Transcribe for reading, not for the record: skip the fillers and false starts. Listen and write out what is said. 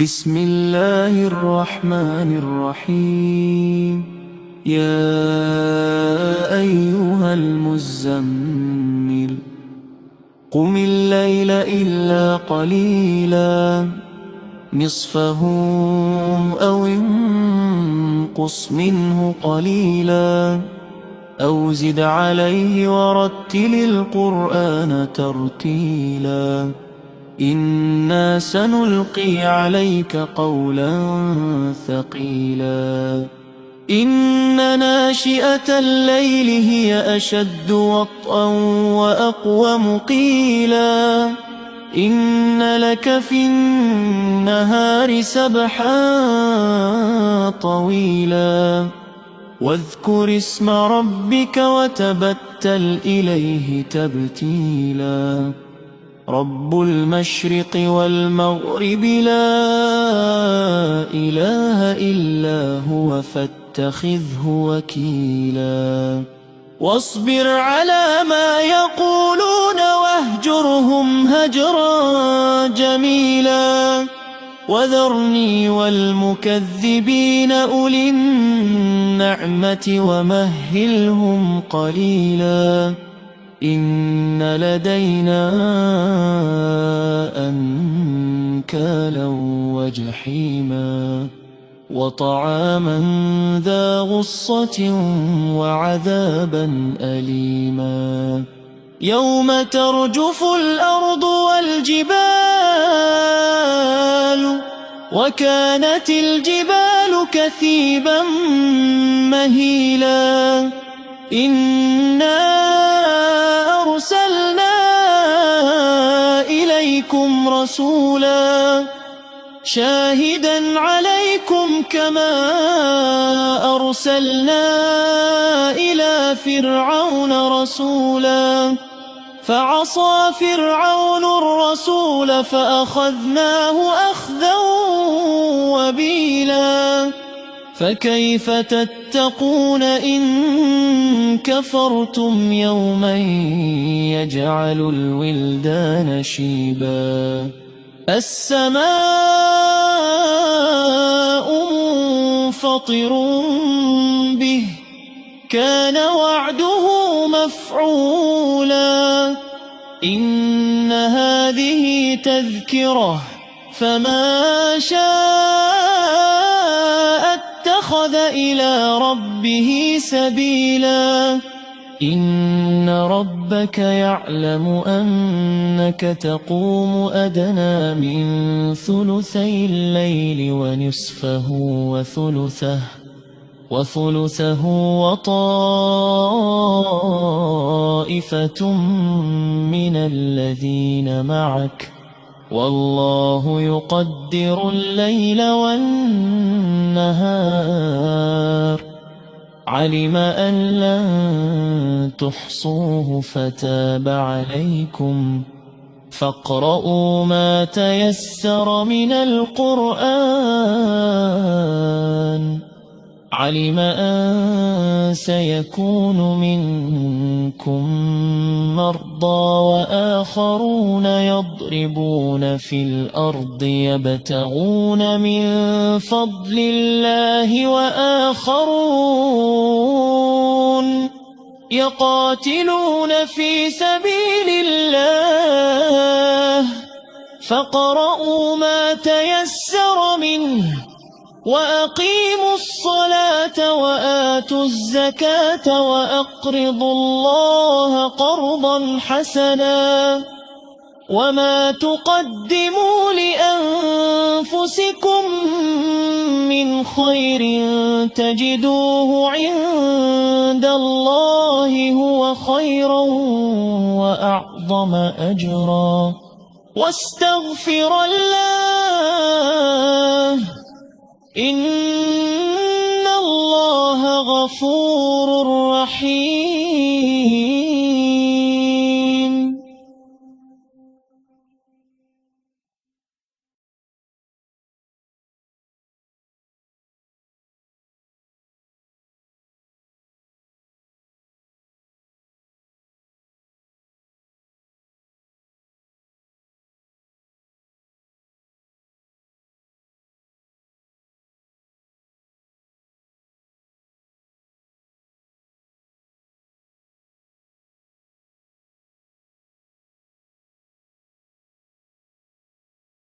بسم الله الرحمن الرحيم. يا أيها المزمل قم الليل إلا قليلا نصفه أو انقص منه قليلا أو زد عليه ورتل القرآن ترتيلا إنا سنلقي عليك قولا ثقيلا إن ناشئة الليل هي أشد وطئا وأقوم قيلا إن لك في النهار سبحا طويلا واذكر اسم ربك وتبتل إليه تبتيلا رب المشرق والمغرب لا إله إلا هو فاتخذه وكيلا واصبر على ما يقولون واهجرهم هجرا جميلا وذرني والمكذبين أولي النعمة ومهلهم قليلا إن لدينا أنكالا وجحيما وطعاما ذا غصة وعذابا أليما يوم ترجف الأرض والجبال وكانت الجبال كثيبا مهيلا إنا أرسلنا إليكم رسولا شاهدا عليكم كما أرسلنا إلى فرعون رسولا فعصى فرعون الرسول فأخذناه أخذا وبيلا فكيف تتقون إن كفرتم يوما يجعل الولدان شيبا السماء منفطر به كان وعده مفعولا إن هذه تذكرة فما شاء اتخذ إلى ربه سبيلا إن ربك يعلم أنك تقوم أدنى من ثلثي الليل ونصفه وثلثه وطائفة من الذين معك والله يقدر الليل والنهار علم أن لن تحصوه فتاب عليكم فاقرؤوا ما تيسر من القرآن علم أن سيكون منكم مرضى وآخرون يضربون في الأرض يبتغون من فضل الله وآخرون يقاتلون في سبيل الله فاقرؤوا ما تيسر منه وأقيموا الصلاة وآتوا الزكاة وأقرضوا الله قرضا حسنا وما تقدموا لأنفسكم من خير تجدوه عند الله هو خيرا وأعظم أجرا واستغفر الله إن الله غفور رحيم